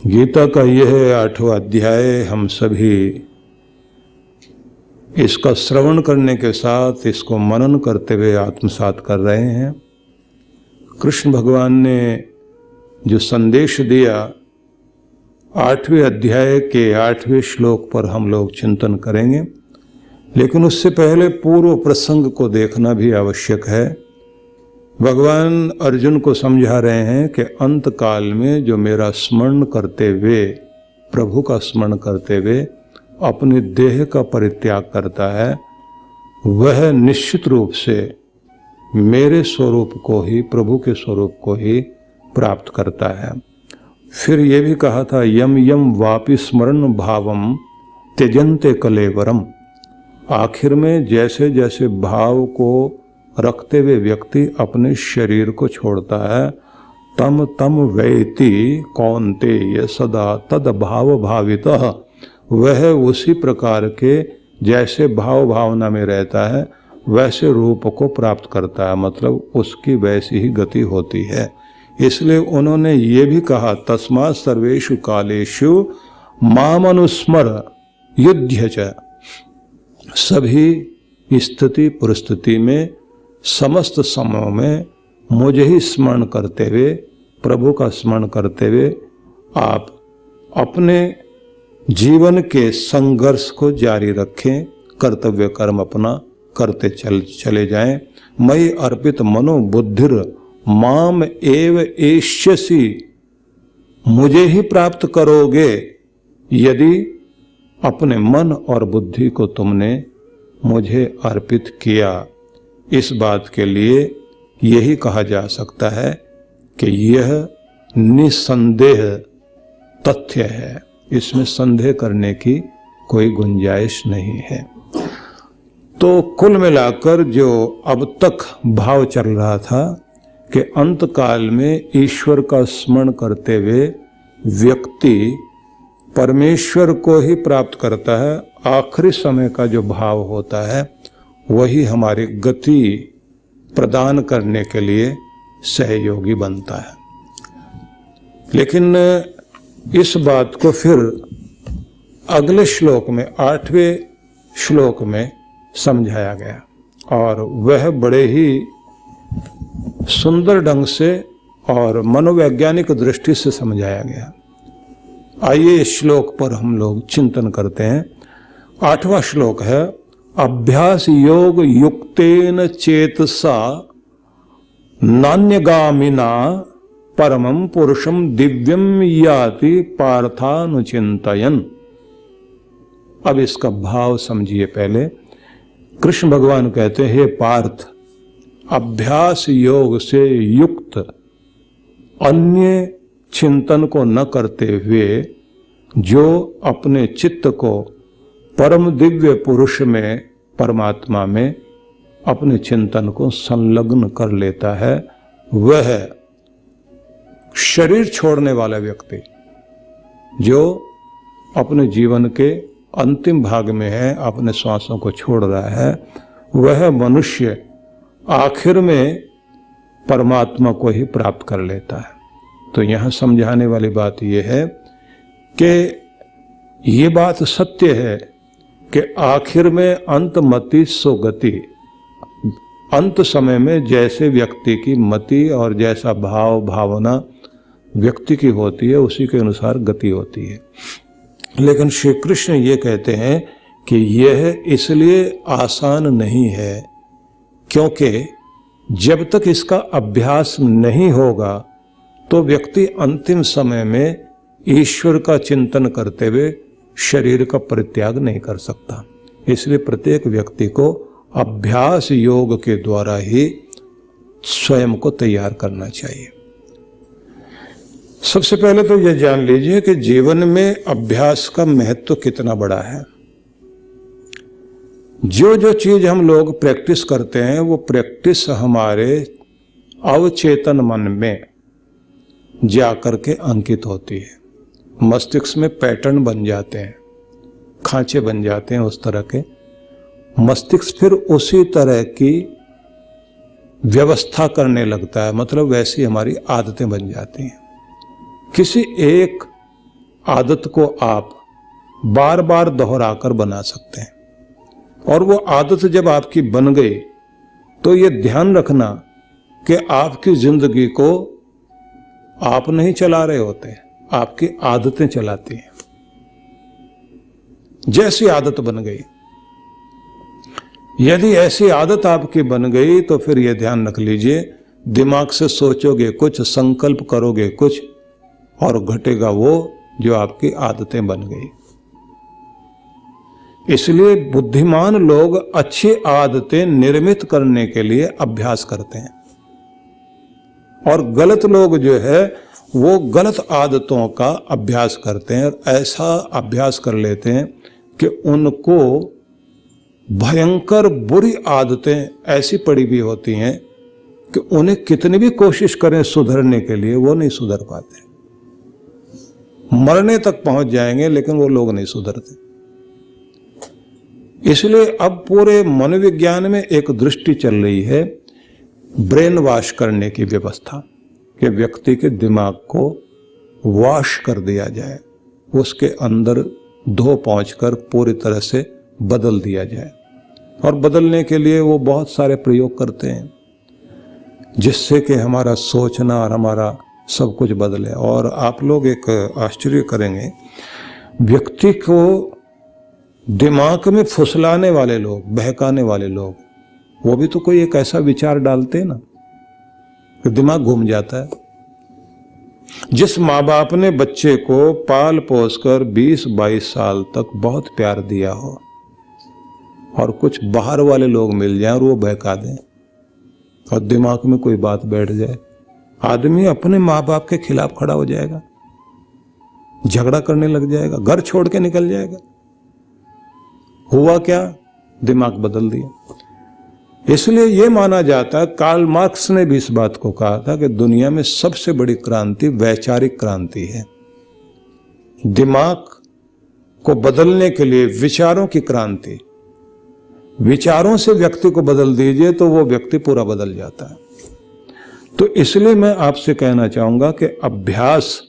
गीता का यह 8वां अध्याय हम सभी इसका श्रवण करने के साथ इसको मनन करते हुए आत्मसात कर रहे हैं। कृष्ण भगवान ने जो संदेश दिया 8वें अध्याय के 8वें श्लोक पर हम लोग चिंतन करेंगे, लेकिन उससे पहले पूर्व प्रसंग को देखना भी आवश्यक है। भगवान अर्जुन को समझा रहे हैं कि अंत काल में जो मेरा स्मरण करते हुए, प्रभु का स्मरण करते हुए अपने देह का परित्याग करता है, वह निश्चित रूप से मेरे स्वरूप को ही, प्रभु के स्वरूप को ही प्राप्त करता है। फिर ये भी कहा था, यम यम वापि स्मरण भावम त्यजन्ते कलेवरम। आखिर में जैसे जैसे भाव को रखते हुए व्यक्ति अपने शरीर को छोड़ता है, तम तम वैति कौन्तेय सदा तद भाव भावितः। वह उसी प्रकार के जैसे भाव भावना में रहता है वैसे रूप को प्राप्त करता है, मतलब उसकी वैसी ही गति होती है। इसलिए उन्होंने ये भी कहा, तस्मात् सर्वेषु कालेषु मामनुस्मर युध्य च। सभी स्थिति परिस्थिति में, समस्त समयों में मुझे ही स्मरण करते हुए, प्रभु का स्मरण करते हुए आप अपने जीवन के संघर्ष को जारी रखें, कर्तव्य कर्म अपना करते चले जाएं। मयि अर्पित मनो बुद्धिर माम एव एष्यसि। मुझे ही प्राप्त करोगे यदि अपने मन और बुद्धि को तुमने मुझे अर्पित किया। इस बात के लिए यही कहा जा सकता है कि यह निसंदेह तथ्य है, इसमें संदेह करने की कोई गुंजाइश नहीं है। तो कुल मिलाकर जो अब तक भाव चल रहा था कि अंत काल में ईश्वर का स्मरण करते हुए व्यक्ति परमेश्वर को ही प्राप्त करता है, आखिरी समय का जो भाव होता है वही हमारी गति प्रदान करने के लिए सहयोगी बनता है। लेकिन इस बात को फिर अगले श्लोक में, 8वें श्लोक में समझाया गया और वह बड़े ही सुंदर ढंग से और मनोवैज्ञानिक दृष्टि से समझाया गया। आइए इस श्लोक पर हम लोग चिंतन करते हैं। 8वां श्लोक है, अभ्यास योग युक्तेन चेतसा नान्यगामिना परमं पुरुषम दिव्यम याति पार्थानुचिंतयन्। अब इसका भाव समझिए। पहले कृष्ण भगवान कहते हैं, हे पार्थ, अभ्यास योग से युक्त अन्य चिंतन को न करते हुए जो अपने चित्त को परम दिव्य पुरुष में, परमात्मा में अपने चिंतन को संलग्न कर लेता है, वह शरीर छोड़ने वाला व्यक्ति जो अपने जीवन के अंतिम भाग में है, अपने श्वासों को छोड़ रहा है, वह मनुष्य आखिर में परमात्मा को ही प्राप्त कर लेता है। तो यहाँ समझाने वाली बात यह है कि ये बात सत्य है कि आखिर में अंत मति सो गति। अंत समय में जैसे व्यक्ति की मति और जैसा भाव भावना व्यक्ति की होती है उसी के अनुसार गति होती है। लेकिन श्री कृष्ण ये कहते हैं कि यह इसलिए आसान नहीं है क्योंकि जब तक इसका अभ्यास नहीं होगा तो व्यक्ति अंतिम समय में ईश्वर का चिंतन करते हुए शरीर का परित्याग नहीं कर सकता। इसलिए प्रत्येक व्यक्ति को अभ्यास योग के द्वारा ही स्वयं को तैयार करना चाहिए। सबसे पहले तो यह जान लीजिए कि जीवन में अभ्यास का महत्व कितना बड़ा है। जो जो चीज हम लोग प्रैक्टिस करते हैं वो प्रैक्टिस हमारे अवचेतन मन में जाकर के अंकित होती है। मस्तिष्क में पैटर्न बन जाते हैं, खांचे बन जाते हैं उस तरह के। मस्तिष्क फिर उसी तरह की व्यवस्था करने लगता है, मतलब वैसी हमारी आदतें बन जाती हैं। किसी एक आदत को आप बार बार दोहराकर बना सकते हैं। और वो आदत जब आपकी बन गई तो ये ध्यान रखना कि आपकी जिंदगी को आप नहीं चला रहे होते, आपकी आदतें चलाती हैं। जैसी आदत बन गई, यदि ऐसी आदत आपकी बन गई तो फिर यह ध्यान रख लीजिए, दिमाग से सोचोगे कुछ, संकल्प करोगे कुछ, और घटेगा वो जो आपकी आदतें बन गई। इसलिए बुद्धिमान लोग अच्छी आदतें निर्मित करने के लिए अभ्यास करते हैं, और गलत लोग जो है वो गलत आदतों का अभ्यास करते हैं, और ऐसा अभ्यास कर लेते हैं कि उनको भयंकर बुरी आदतें ऐसी पड़ी हुई होती हैं कि उन्हें कितनी भी कोशिश करें सुधरने के लिए वो नहीं सुधर पाते। मरने तक पहुंच जाएंगे लेकिन वो लोग नहीं सुधरते। इसलिए अब पूरे मनोविज्ञान में एक दृष्टि चल रही है ब्रेन वॉश करने की व्यवस्था, कि व्यक्ति के दिमाग को वॉश कर दिया जाए, उसके अंदर धो पहुंच कर पूरी तरह से बदल दिया जाए। और बदलने के लिए वो बहुत सारे प्रयोग करते हैं जिससे कि हमारा सोचना और हमारा सब कुछ बदले। और आप लोग एक आश्चर्य करेंगे, व्यक्ति को दिमाग में फुसलाने वाले लोग, बहकाने वाले लोग, वो भी तो कोई एक ऐसा विचार डालते हैं ना कि दिमाग घूम जाता है। जिस माँ बाप ने बच्चे को पाल पोस कर 20-22 साल तक बहुत प्यार दिया हो, और कुछ बाहर वाले लोग मिल जाएं और वो बहका दें और दिमाग में कोई बात बैठ जाए, आदमी अपने माँ बाप के खिलाफ खड़ा हो जाएगा, झगड़ा करने लग जाएगा, घर छोड़ के निकल जाएगा। हुआ क्या? दिमाग बदल दिया। इसलिए यह माना जाता है, कार्ल मार्क्स ने भी इस बात को कहा था कि दुनिया में सबसे बड़ी क्रांति वैचारिक क्रांति है। दिमाग को बदलने के लिए विचारों की क्रांति, विचारों से व्यक्ति को बदल दीजिए तो वो व्यक्ति पूरा बदल जाता है। तो इसलिए मैं आपसे कहना चाहूंगा कि अभ्यास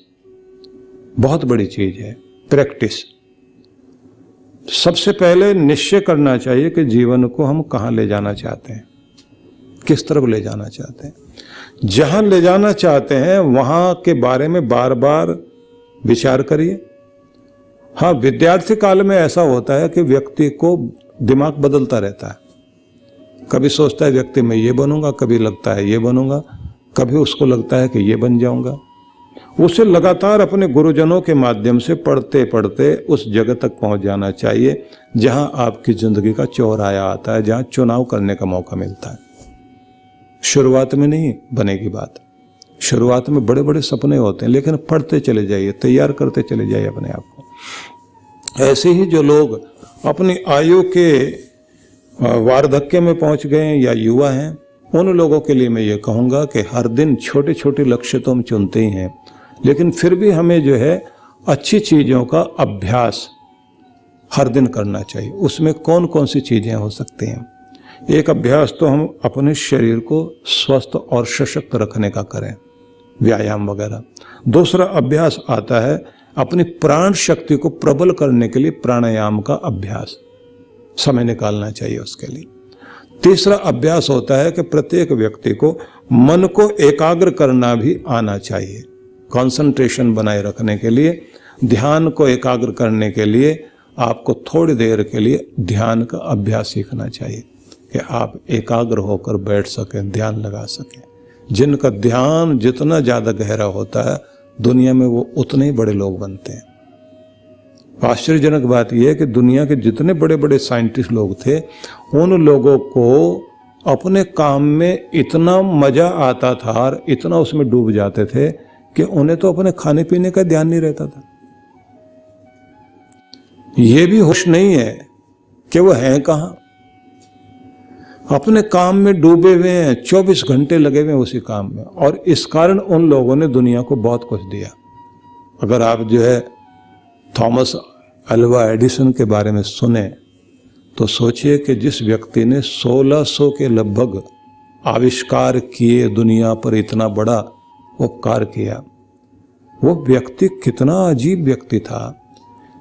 बहुत बड़ी चीज है, प्रैक्टिस। सबसे पहले निश्चय करना चाहिए कि जीवन को हम कहाँ ले जाना चाहते हैं, किस तरफ ले जाना चाहते हैं। जहां ले जाना चाहते हैं वहां के बारे में बार बार विचार करिए। हाँ, विद्यार्थी काल में ऐसा होता है कि व्यक्ति को दिमाग बदलता रहता है। कभी सोचता है व्यक्ति मैं ये बनूंगा, कभी लगता है ये बनूंगा, कभी उसको लगता है कि ये बन जाऊंगा। उसे लगातार अपने गुरुजनों के माध्यम से पढ़ते पढ़ते उस जगह तक पहुंच जाना चाहिए जहां आपकी जिंदगी का चौराया आता है, जहां चुनाव करने का मौका मिलता है। शुरुआत में नहीं बनेगी बात, शुरुआत में बड़े बड़े सपने होते हैं, लेकिन पढ़ते चले जाइए, तैयार करते चले जाइए अपने आप को। ऐसे ही जो लोग अपनी आयु के वार्धक्य में पहुंच गए हैं या युवा हैं, उन लोगों के लिए मैं ये कहूँगा कि हर दिन छोटे छोटे लक्ष्य तो हम चुनते ही हैं, लेकिन फिर भी हमें जो है अच्छी चीज़ों का अभ्यास हर दिन करना चाहिए। उसमें कौन कौन सी चीज़ें हो सकती हैं? एक अभ्यास तो हम अपने शरीर को स्वस्थ और सशक्त रखने का करें, व्यायाम वगैरह। दूसरा अभ्यास आता है अपनी प्राण शक्ति को प्रबल करने के लिए प्राणायाम का अभ्यास, समय निकालना चाहिए उसके लिए। तीसरा अभ्यास होता है कि प्रत्येक व्यक्ति को मन को एकाग्र करना भी आना चाहिए। कंसंट्रेशन बनाए रखने के लिए, ध्यान को एकाग्र करने के लिए आपको थोड़ी देर के लिए ध्यान का अभ्यास सीखना चाहिए कि आप एकाग्र होकर बैठ सकें, ध्यान लगा सकें। जिनका ध्यान जितना ज़्यादा गहरा होता है दुनिया में वो उतने ही बड़े लोग बनते हैं। आश्चर्यजनक बात यह है कि दुनिया के जितने बड़े बड़े साइंटिस्ट लोग थे, उन लोगों को अपने काम में इतना मजा आता था और इतना उसमें डूब जाते थे कि उन्हें तो अपने खाने पीने का ध्यान नहीं रहता था। ये भी होश नहीं है कि वो हैं कहाँ, अपने काम में डूबे हुए हैं, 24 घंटे लगे हुए हैं उसी काम में। और इस कारण उन लोगों ने दुनिया को बहुत कुछ दिया। अगर आप जो है थॉमस अल्वा एडिसन के बारे में सुने तो सोचिए कि जिस व्यक्ति ने 1600 के लगभग आविष्कार किए, दुनिया पर इतना बड़ा उपकार किया, वो व्यक्ति कितना अजीब व्यक्ति था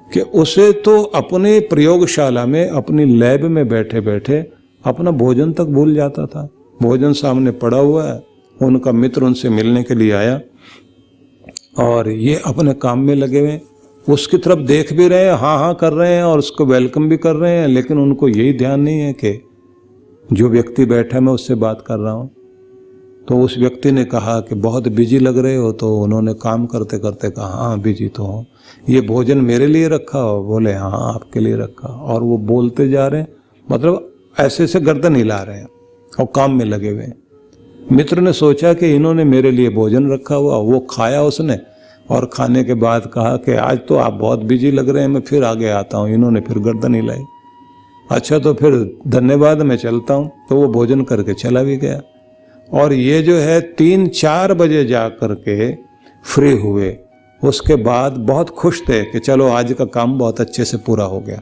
कि उसे तो अपने प्रयोगशाला में अपनी लैब में बैठे बैठे अपना भोजन तक भूल जाता था। भोजन सामने पड़ा हुआ है, उनका मित्र उनसे मिलने के लिए आया और ये अपने काम में लगे हुए, उसकी तरफ देख भी रहे हैं, हाँ हाँ कर रहे हैं और उसको वेलकम भी कर रहे हैं, लेकिन उनको यही ध्यान नहीं है कि जो व्यक्ति बैठा मैं उससे बात कर रहा हूँ। तो उस व्यक्ति ने कहा कि बहुत बिजी लग रहे हो, तो उन्होंने काम करते करते कहा हाँ बिजी तो हो, ये भोजन मेरे लिए रखा हो? बोले हाँ आपके लिए रखा। और वो बोलते जा रहे हैं, मतलब ऐसे से गर्दन हिला रहे हैं और काम में लगे हुए हैं। मित्र ने सोचा कि इन्होंने मेरे लिए भोजन रखा हुआ, वो खाया उसने और खाने के बाद कहा कि आज तो आप बहुत बिजी लग रहे हैं, मैं फिर आगे आता हूँ। इन्होंने फिर गर्दन हिलाई। अच्छा तो फिर धन्यवाद, मैं चलता हूँ। तो वो भोजन करके चला भी गया और ये जो है 3-4 बजे जा कर के फ्री हुए। उसके बाद बहुत खुश थे कि चलो आज का काम बहुत अच्छे से पूरा हो गया।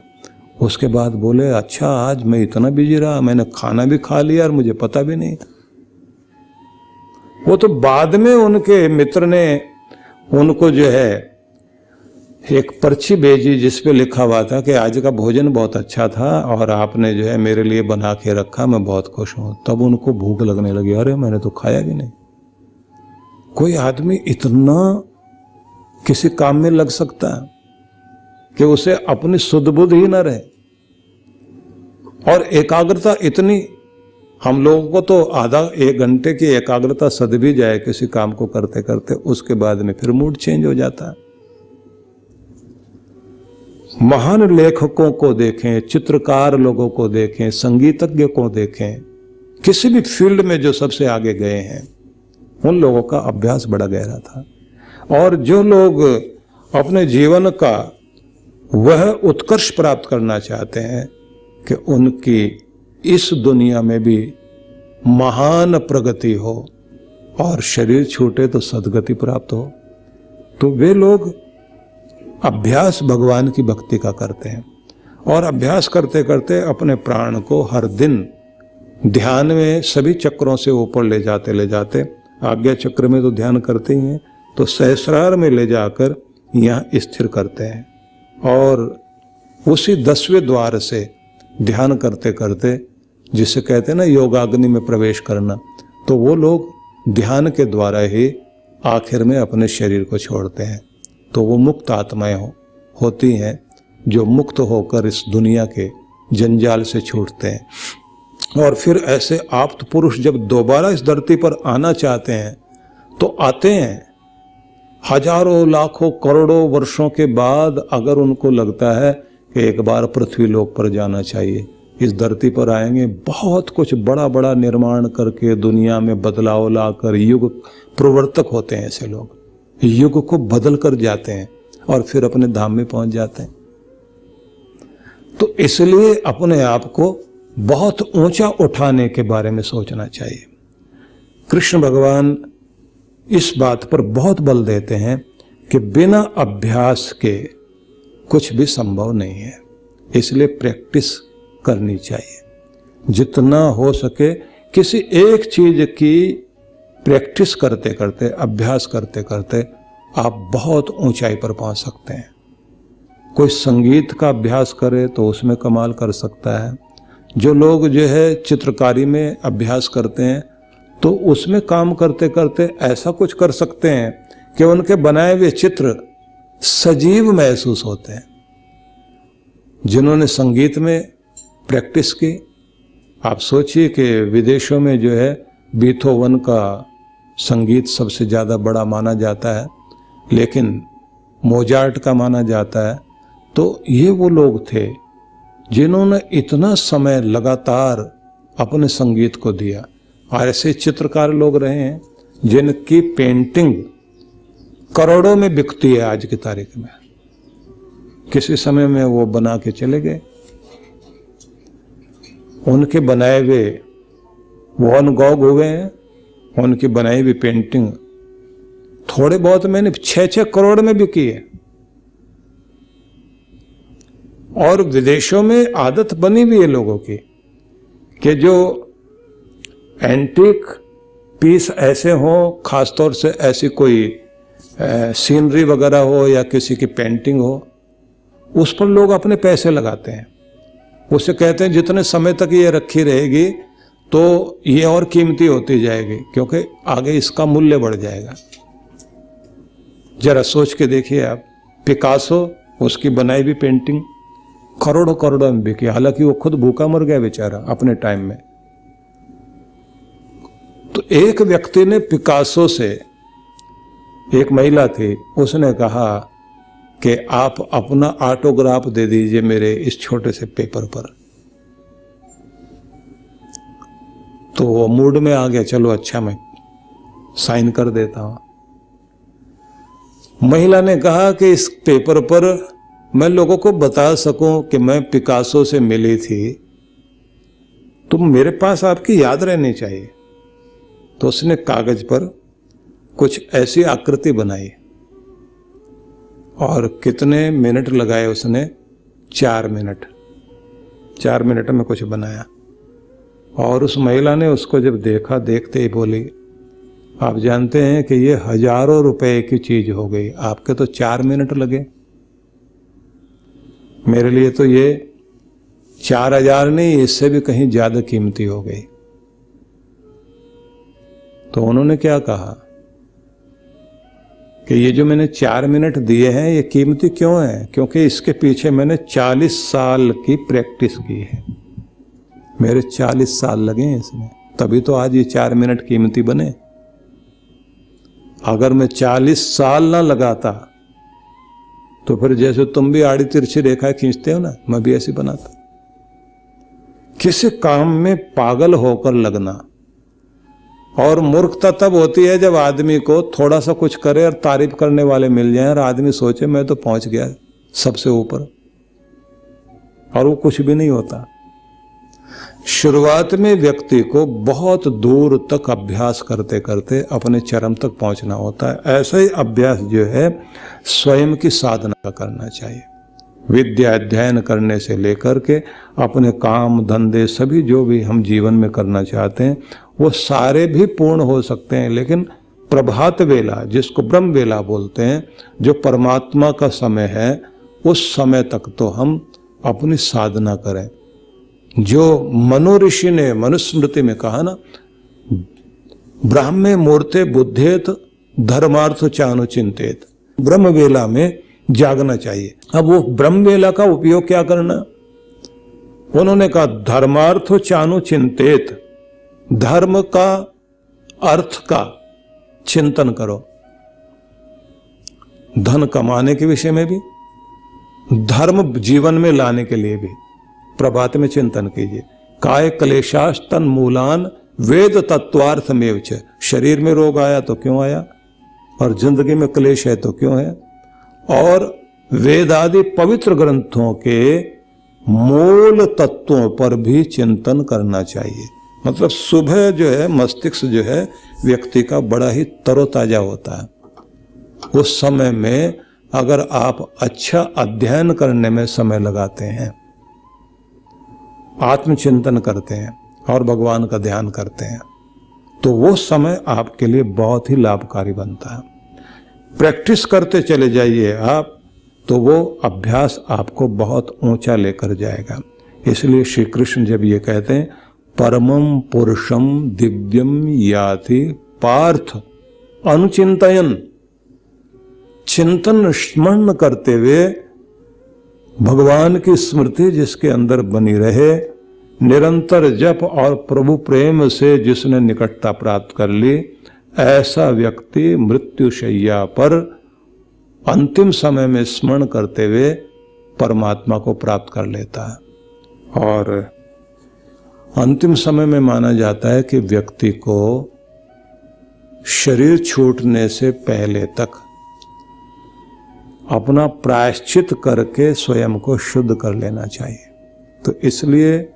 उसके बाद बोले अच्छा आज मैं इतना बिजी रहा, मैंने खाना भी खा लिया और मुझे पता भी नहीं। वो तो बाद में उनके मित्र ने उनको जो है एक पर्ची भेजी जिस पे लिखा हुआ था कि आज का भोजन बहुत अच्छा था और आपने जो है मेरे लिए बना के रखा, मैं बहुत खुश हूं। तब उनको भूख लगने लगी, अरे मैंने तो खाया भी नहीं। कोई आदमी इतना किसी काम में लग सकता है कि उसे अपनी सुध बुध ही न रहे। और एकाग्रता इतनी, हम लोगों को तो आधा 1 घंटे की एकाग्रता सद भी जाए किसी काम को करते करते, उसके बाद में फिर मूड चेंज हो जाता है। महान लेखकों को देखें, चित्रकार लोगों को देखें, संगीतज्ञ को देखें, किसी भी फील्ड में जो सबसे आगे गए हैं, उन लोगों का अभ्यास बड़ा गहरा था। और जो लोग अपने जीवन का वह उत्कर्ष प्राप्त करना चाहते हैं कि उनकी इस दुनिया में भी महान प्रगति हो और शरीर छूटे तो सद्गति प्राप्त हो, तो वे लोग अभ्यास भगवान की भक्ति का करते हैं। और अभ्यास करते करते अपने प्राण को हर दिन ध्यान में सभी चक्रों से ऊपर ले जाते आज्ञा चक्र में तो ध्यान करते ही हैं, तो सहस्रार में ले जाकर यहाँ स्थिर करते हैं। और उसी 10वें द्वार से ध्यान करते करते, जिसे कहते हैं ना योगाग्नि में प्रवेश करना, तो वो लोग ध्यान के द्वारा ही आखिर में अपने शरीर को छोड़ते हैं। तो वो मुक्त आत्माएं होती हैं जो मुक्त होकर इस दुनिया के जंजाल से छूटते हैं। और फिर ऐसे आप्त पुरुष जब दोबारा इस धरती पर आना चाहते हैं तो आते हैं। हजारों लाखों करोड़ों वर्षों के बाद अगर उनको लगता है कि एक बार पृथ्वी लोक पर जाना चाहिए, इस धरती पर आएंगे, बहुत कुछ बड़ा बड़ा निर्माण करके दुनिया में बदलाव लाकर युग प्रवर्तक होते हैं। ऐसे लोग युग को बदल कर जाते हैं और फिर अपने धाम में पहुंच जाते हैं। तो इसलिए अपने आप को बहुत ऊंचा उठाने के बारे में सोचना चाहिए। कृष्ण भगवान इस बात पर बहुत बल देते हैं कि बिना अभ्यास के कुछ भी संभव नहीं है, इसलिए प्रैक्टिस करनी चाहिए। जितना हो सके किसी एक चीज की प्रैक्टिस करते करते, अभ्यास करते करते आप बहुत ऊंचाई पर पहुंच सकते हैं। कोई संगीत का अभ्यास करे तो उसमें कमाल कर सकता है। जो लोग जो है चित्रकारी में अभ्यास करते हैं तो उसमें काम करते करते ऐसा कुछ कर सकते हैं कि उनके बनाए हुए चित्र सजीव महसूस होते हैं। जिन्होंने संगीत में प्रैक्टिस की, आप सोचिए कि विदेशों में जो है बीथोवन का संगीत सबसे ज़्यादा बड़ा माना जाता है, लेकिन मोजार्ट का माना जाता है। तो ये वो लोग थे जिन्होंने इतना समय लगातार अपने संगीत को दिया। और ऐसे चित्रकार लोग रहे हैं जिनकी पेंटिंग करोड़ों में बिकती है आज की तारीख में। किसी समय में वो बना के चले गए। उनके बनाए हुए वॉन गॉग हुए हैं, उनकी बनाई हुई पेंटिंग थोड़े बहुत मैंने 6-6 करोड़ में बिकी है। और विदेशों में आदत बनी हुई है लोगों की कि जो एंटीक पीस ऐसे हों, खासतौर से ऐसी कोई सीनरी वगैरह हो या किसी की पेंटिंग हो, उस पर लोग अपने पैसे लगाते हैं। उससे कहते हैं जितने समय तक ये रखी रहेगी तो ये और कीमती होती जाएगी, क्योंकि आगे इसका मूल्य बढ़ जाएगा। जरा सोच के देखिए आप, पिकासो, उसकी बनाई हुई पेंटिंग करोड़ों करोड़ों में बिकी, हालांकि वो खुद भूखा मर गया बेचारा अपने टाइम में। तो एक व्यक्ति ने पिकासो से, एक महिला थी, उसने कहा कि आप अपना ऑटोग्राफ दे दीजिए मेरे इस छोटे से पेपर पर। तो वो मूड में आ गया, चलो अच्छा मैं साइन कर देता हूं। महिला ने कहा कि इस पेपर पर मैं लोगों को बता सकूं कि मैं पिकासो से मिली थी, तो मेरे पास आपकी याद रहनी चाहिए। तो उसने कागज पर कुछ ऐसी आकृति बनाई और कितने मिनट लगाए उसने? 4 मिनट। 4 मिनट में कुछ बनाया। और उस महिला ने उसको जब देखा, देखते ही बोली, आप जानते हैं कि ये हजारों रुपए की चीज हो गई, आपके तो 4 मिनट लगे, मेरे लिए तो ये 4000 नहीं, इससे भी कहीं ज्यादा कीमती हो गई। तो उन्होंने क्या कहा कि ये जो मैंने 4 मिनट दिए हैं ये कीमती क्यों है? क्योंकि इसके पीछे मैंने 40 साल की प्रैक्टिस की है, मेरे 40 साल लगे हैं इसमें, तभी तो आज ये 4 मिनट कीमती बने। अगर मैं 40 साल ना लगाता तो फिर जैसे तुम भी आड़ी तिरछी रेखाएं खींचते हो ना, मैं भी ऐसी बनाता। किसी काम में पागल होकर लगना, और मूर्खता तब होती है जब आदमी को थोड़ा सा कुछ करे और तारीफ करने वाले मिल जाएं और आदमी सोचे मैं तो पहुंच गया सबसे ऊपर, और वो कुछ भी नहीं होता। शुरुआत में व्यक्ति को बहुत दूर तक अभ्यास करते करते अपने चरम तक पहुंचना होता है। ऐसा ही अभ्यास जो है स्वयं की साधना का करना चाहिए। विद्या अध्ययन करने से लेकर के अपने काम धंधे सभी जो भी हम जीवन में करना चाहते हैं वो सारे भी पूर्ण हो सकते हैं, लेकिन प्रभात वेला, जिसको ब्रह्म वेला बोलते हैं, जो परमात्मा का समय है, उस समय तक तो हम अपनी साधना करें। जो मनु ऋषि ने मनुस्मृति में कहा ना, ब्राह्मे मूर्ते बुद्धेत धर्मार्थ चानु चिंतेत, ब्रह्म वेला में जागना चाहिए। अब वो ब्रह्म वेला का उपयोग क्या करना? उन्होंने कहा धर्मार्थ चानु चिंतेत, धर्म का अर्थ का चिंतन करो, धन कमाने के विषय में भी, धर्म जीवन में लाने के लिए भी प्रभात में चिंतन कीजिए। काय क्लेशाश तन मूलान वेद तत्वार्थमेव च, शरीर में रोग आया तो क्यों आया, और जिंदगी में क्लेश है तो क्यों है, और वेद आदि पवित्र ग्रंथों के मूल तत्वों पर भी चिंतन करना चाहिए। मतलब सुबह जो है मस्तिष्क जो है व्यक्ति का बड़ा ही तरोताजा होता है। उस समय में अगर आप अच्छा अध्ययन करने में समय लगाते हैं, आत्मचिंतन करते हैं और भगवान का ध्यान करते हैं, तो वो समय आपके लिए बहुत ही लाभकारी बनता है। प्रैक्टिस करते चले जाइए आप, तो वो अभ्यास आपको बहुत ऊंचा लेकर जाएगा। इसलिए श्री कृष्ण जब ये कहते हैं परमं पुरुषम दिव्यम याति पार्थ अनुचिंतयन, चिंतन स्मरण करते हुए भगवान की स्मृति जिसके अंदर बनी रहे, निरंतर जप और प्रभु प्रेम से जिसने निकटता प्राप्त कर ली, ऐसा व्यक्ति मृत्युशैया पर अंतिम समय में स्मरण करते हुए परमात्मा को प्राप्त कर लेता है। और अंतिम समय में माना जाता है कि व्यक्ति को शरीर छूटने से पहले तक अपना प्रायश्चित करके स्वयं को शुद्ध कर लेना चाहिए। तो इसलिए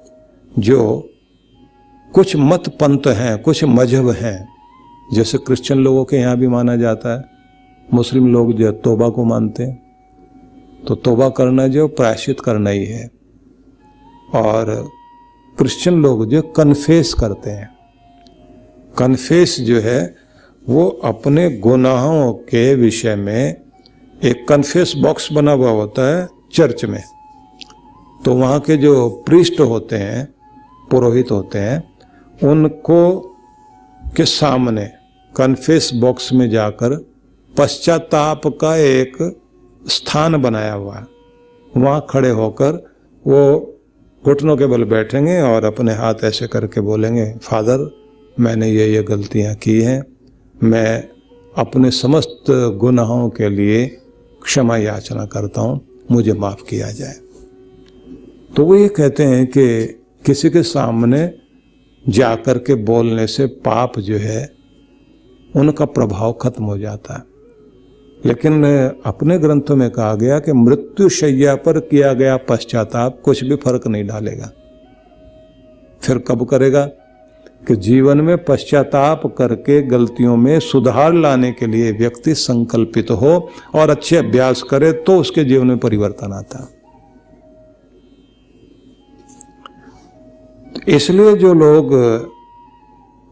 जो कुछ मत पंथ हैं, कुछ मजहब हैं, जैसे क्रिश्चियन लोगों के यहाँ भी माना जाता है, मुस्लिम लोग जो तौबा को मानते हैं, तो तौबा करना जो प्रायश्चित करना ही है। और क्रिश्चियन लोग जो कन्फेस करते हैं, कन्फेस जो है वो अपने गुनाहों के विषय में एक कन्फेस बॉक्स बना हुआ होता है चर्च में। तो वहाँ के जो प्रीस्ट होते हैं, पुरोहित होते हैं, उनको के सामने कन्फेस बॉक्स में जाकर पश्चाताप का एक स्थान बनाया हुआ है। वहाँ खड़े होकर वो घुटनों के बल बैठेंगे और अपने हाथ ऐसे करके बोलेंगे, फादर मैंने ये गलतियाँ की हैं, मैं अपने समस्त गुनाहों के लिए क्षमा याचना करता हूँ, मुझे माफ़ किया जाए। तो वो ये कहते हैं कि किसी के सामने जाकर के बोलने से पाप जो है उनका प्रभाव खत्म हो जाता है। लेकिन अपने ग्रंथों में कहा गया कि मृत्यु शैया पर किया गया पश्चाताप कुछ भी फर्क नहीं डालेगा। फिर कब करेगा? कि जीवन में पश्चाताप करके गलतियों में सुधार लाने के लिए व्यक्ति संकल्पित हो और अच्छे अभ्यास करे तो उसके जीवन में परिवर्तन आता है। इसलिए जो लोग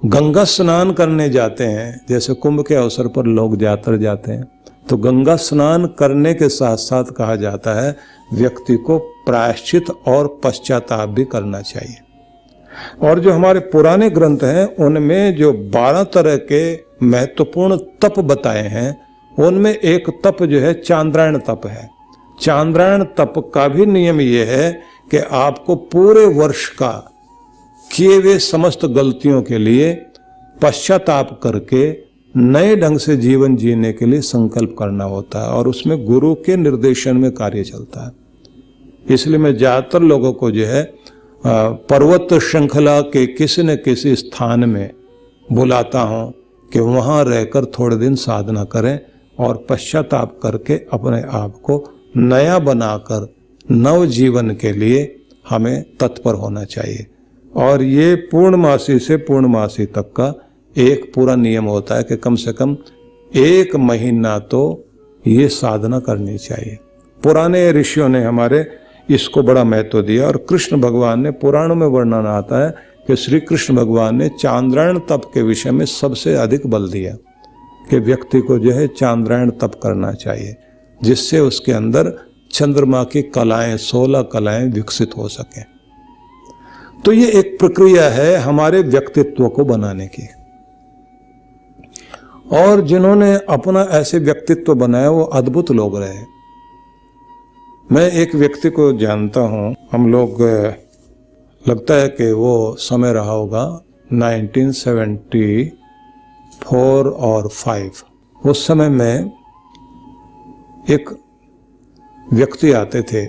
गंगा स्नान करने जाते हैं, जैसे कुंभ के अवसर पर लोग यात्रा जाते हैं, तो गंगा स्नान करने के साथ साथ कहा जाता है व्यक्ति को प्रायश्चित और पश्चाताप भी करना चाहिए। और जो हमारे पुराने ग्रंथ हैं उनमें जो 12 तरह के महत्वपूर्ण तप बताए हैं, उनमें एक तप जो है चांद्रायण तप है। चांद्रायण तप का भी नियम यह है कि आपको पूरे वर्ष का किए हुए समस्त गलतियों के लिए पश्चाताप करके नए ढंग से जीवन जीने के लिए संकल्प करना होता है, और उसमें गुरु के निर्देशन में कार्य चलता है। इसलिए मैं ज़्यादातर लोगों को जो है पर्वत श्रृंखला के किसी न किसी स्थान में बुलाता हूँ कि वहाँ रहकर थोड़े दिन साधना करें और पश्चाताप करके अपने आप को नया बनाकर नव जीवन के लिए हमें तत्पर होना चाहिए। और ये पूर्णमासी से पूर्णमासी तक का एक पूरा नियम होता है कि कम से कम 1 महीना तो ये साधना करनी चाहिए। पुराने ऋषियों ने हमारे इसको बड़ा महत्व दिया, और कृष्ण भगवान ने, पुराणों में वर्णन आता है कि श्री कृष्ण भगवान ने चांद्रायण तप के विषय में सबसे अधिक बल दिया कि व्यक्ति को जो है चांद्रायण तप करना चाहिए, जिससे उसके अंदर चंद्रमा की कलाएं, 16 कलाएं विकसित हो सकें। तो ये एक प्रक्रिया है हमारे व्यक्तित्व को बनाने की। और जिन्होंने अपना ऐसे व्यक्तित्व बनाया वो अद्भुत लोग रहे। मैं एक व्यक्ति को जानता हूँ, हम लोग लगता है कि वो समय रहा होगा 1974 और 5। उस समय में एक व्यक्ति आते थे।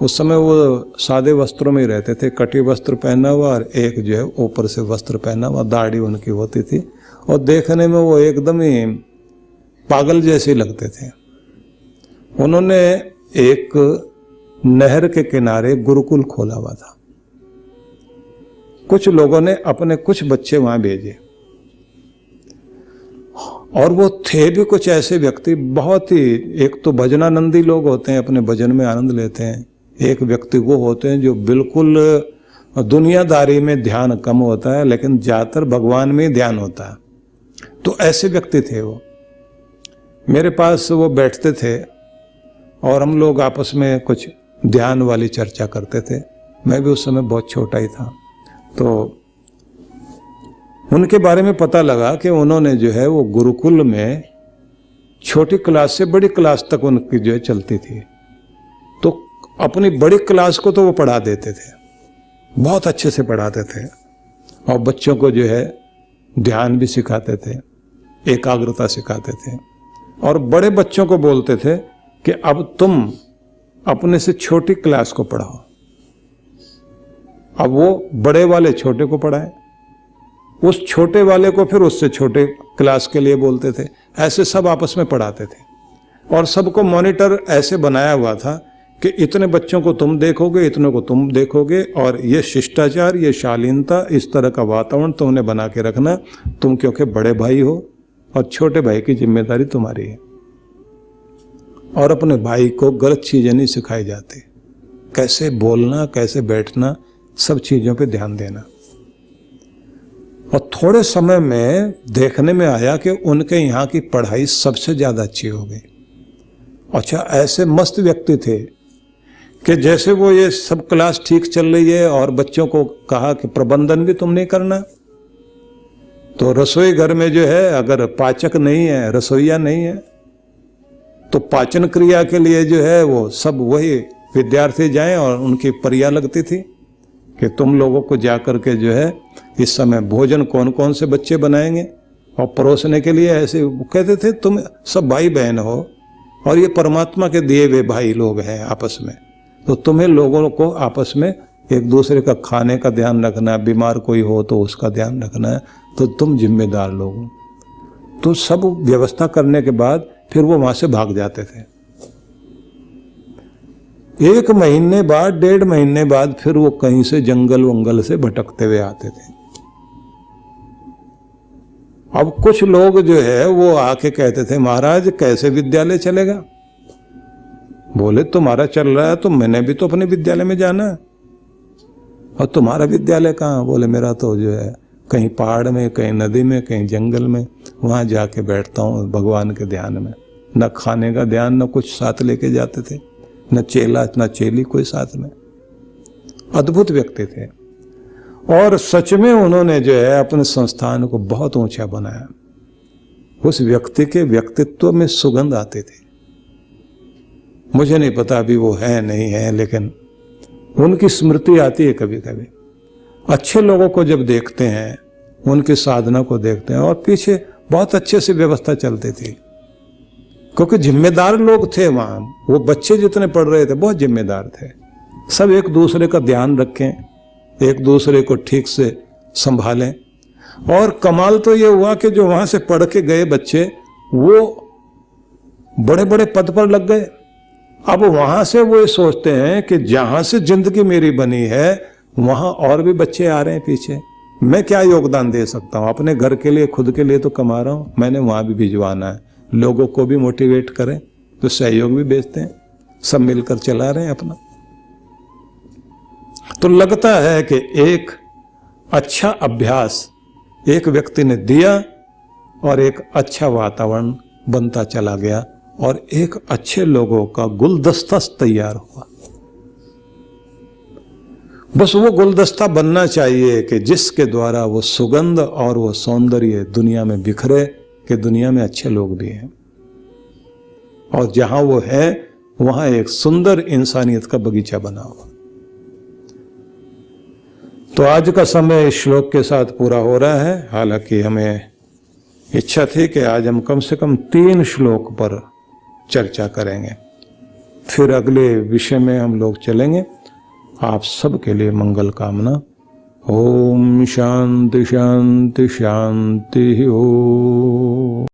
उस समय वो सादे वस्त्रों में ही रहते थे, कटी वस्त्र पहना हुआ और एक जो है ऊपर से वस्त्र पहना हुआ, दाढ़ी उनकी होती थी, और देखने में वो एकदम ही पागल जैसे लगते थे। उन्होंने एक नहर के किनारे गुरुकुल खोला हुआ था। कुछ लोगों ने अपने कुछ बच्चे वहां भेजे, और वो थे भी कुछ ऐसे व्यक्ति, बहुत ही, एक तो भजनानंदी लोग होते हैं, अपने भजन में आनंद लेते हैं। एक व्यक्ति वो होते हैं जो बिल्कुल दुनियादारी में ध्यान कम होता है, लेकिन ज्यादातर भगवान में ध्यान होता है। तो ऐसे व्यक्ति थे वो। मेरे पास वो बैठते थे और हम लोग आपस में कुछ ध्यान वाली चर्चा करते थे। मैं भी उस समय बहुत छोटा ही था। तो उनके बारे में पता लगा कि उन्होंने जो है वो गुरुकुल में छोटी क्लास से बड़ी क्लास तक उनकी जो है चलती थी। तो अपनी बड़ी क्लास को तो वो पढ़ा देते थे, बहुत अच्छे से पढ़ाते थे, और बच्चों को जो है ध्यान भी सिखाते थे, एकाग्रता सिखाते थे। और बड़े बच्चों को बोलते थे कि अब तुम अपने से छोटी क्लास को पढ़ाओ। अब वो बड़े वाले छोटे को पढ़ाए, उस छोटे वाले को फिर उससे छोटे क्लास के लिए बोलते थे। ऐसे सब आपस में पढ़ाते थे, और सबको मॉनिटर ऐसे बनाया हुआ था कि इतने बच्चों को तुम देखोगे, इतने को तुम देखोगे, और ये शिष्टाचार, ये शालीनता, इस तरह का वातावरण तुमने बना के रखना। तुम क्योंकि बड़े भाई हो और छोटे भाई की जिम्मेदारी तुम्हारी है। और अपने भाई को गलत चीजें नहीं सिखाई जाती, कैसे बोलना, कैसे बैठना, सब चीजों पे ध्यान देना। और थोड़े समय में देखने में आया कि उनके यहाँ की पढ़ाई सबसे ज़्यादा अच्छी हो गई। अच्छा, ऐसे मस्त व्यक्ति थे कि जैसे वो ये सब क्लास ठीक चल रही है और बच्चों को कहा कि प्रबंधन भी तुम नहीं करना, तो रसोई घर में जो है अगर पाचक नहीं है, रसोईया नहीं है, तो पाचन क्रिया के लिए जो है वो सब वही विद्यार्थी जाएं और उनकी परिया लगती थी कि तुम लोगों को जाकर के जो है इस समय भोजन कौन कौन से बच्चे बनाएंगे और परोसने के लिए ऐसे कहते थे तुम सब भाई बहन हो और ये परमात्मा के दिए हुए भाई लोग हैं आपस में, तो तुम्हें लोगों को आपस में एक दूसरे का खाने का ध्यान रखना है, बीमार कोई हो तो उसका ध्यान रखना है, तो तुम जिम्मेदार लोग हो। तो सब व्यवस्था करने के बाद फिर वो वहां से भाग जाते थे। 1 महीने बाद, 1.5 महीने बाद फिर वो कहीं से जंगल वंगल से भटकते हुए आते थे। अब कुछ लोग जो है वो आके कहते थे महाराज कैसे विद्यालय चलेगा? बोले तुम्हारा चल रहा है तो मैंने भी तो अपने विद्यालय में जाना है। और तुम्हारा विद्यालय कहाँ? बोले मेरा तो जो है कहीं पहाड़ में, कहीं नदी में, कहीं जंगल में, वहां जाके बैठता हूँ भगवान के ध्यान में। न खाने का ध्यान, न कुछ साथ लेके जाते थे, न चेला न चेली कोई साथ में। अद्भुत व्यक्ति थे और सच में उन्होंने जो है अपने संस्थान को बहुत ऊंचा बनाया। उस व्यक्ति के व्यक्तित्व में सुगंध आती थी। मुझे नहीं पता अभी वो है नहीं है, लेकिन उनकी स्मृति आती है कभी कभी। अच्छे लोगों को जब देखते हैं, उनकी साधना को देखते हैं, और पीछे बहुत अच्छे से व्यवस्था चलती थी क्योंकि जिम्मेदार लोग थे वहां। वो बच्चे जितने पढ़ रहे थे बहुत जिम्मेदार थे। सब एक दूसरे का ध्यान रखें, एक दूसरे को ठीक से संभालें। और कमाल तो ये हुआ कि जो वहां से पढ़ के गए बच्चे वो बड़े बड़े पद पर लग गए। अब वहां से वो ये सोचते हैं कि जहां से जिंदगी मेरी बनी है वहां और भी बच्चे आ रहे हैं पीछे, मैं क्या योगदान दे सकता हूं? अपने घर के लिए, खुद के लिए तो कमा रहा हूं, मैंने वहां भी भिजवाना है। लोगों को भी मोटिवेट करें, तो सहयोग भी भेजते हैं, सब मिलकर चला रहे हैं अपना। तो लगता है कि एक अच्छा अभ्यास एक व्यक्ति ने दिया और एक अच्छा वातावरण बनता चला गया और एक अच्छे लोगों का गुलदस्ता तैयार हुआ। बस वो गुलदस्ता बनना चाहिए कि जिसके द्वारा वो सुगंध और वो सौंदर्य दुनिया में बिखरे कि दुनिया में अच्छे लोग भी हैं, और जहां वो है वहां एक सुंदर इंसानियत का बगीचा बना हुआ। तो आज का समय इस श्लोक के साथ पूरा हो रहा है। हालांकि हमें इच्छा थी कि आज हम कम से कम 3 श्लोक पर चर्चा करेंगे, फिर अगले विषय में हम लोग चलेंगे। आप सबके लिए मंगल कामना। ओम शांति शांति शांति। ओम।